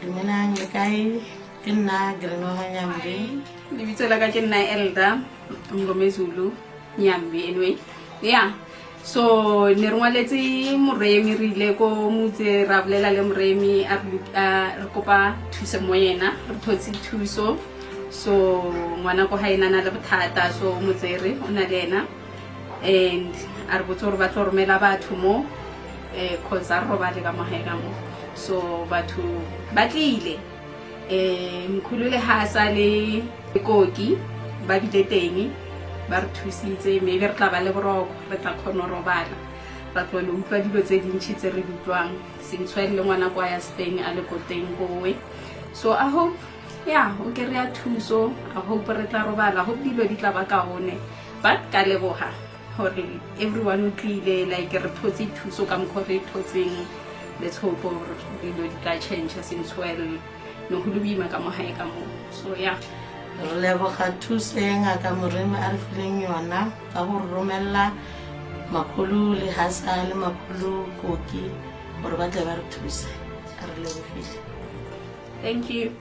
Dumelang le kae? Ke nna Grenoga Nyambe. Lebitso la ka ke nna Elda Ngomezulu Nyambe anyway. Yeah. So ne re ngwaletse moremi re ile ko motse ra bolela le moremi a re kopa thuso mo yena re thotse thuso. So ngwana ko ha ena na le bothata so motsere o na le ena and a re botse gore ba tlo romela batho mo cause a roba le ka mohega mo. So batho ba tlile mkhulule hasa le koki ba bile teng ba re thusitse maybe re tla ba le boroko re tla khona robala ba tlo le utlwa dilo tse dintsi tse re ditlwang sentshwele le ngwana kwa ya steng a le koteng gowe. So I hope yeah o ke re ya thuso I hope re tla robala hope dilo di tla ba kaone but ka leboga hore everyone o tlile like re thotse thuso ka mkhore thotseng. Let's hope dilo di tla change sentshwele no go lubima ka mohae ka mo. So yeah Re leboga thuso e ngaka moremi a re fileng yona ka go romella makhulu le hasa le makhulu koki gore ba tle ba re thuse. A re lebogile. Thank you.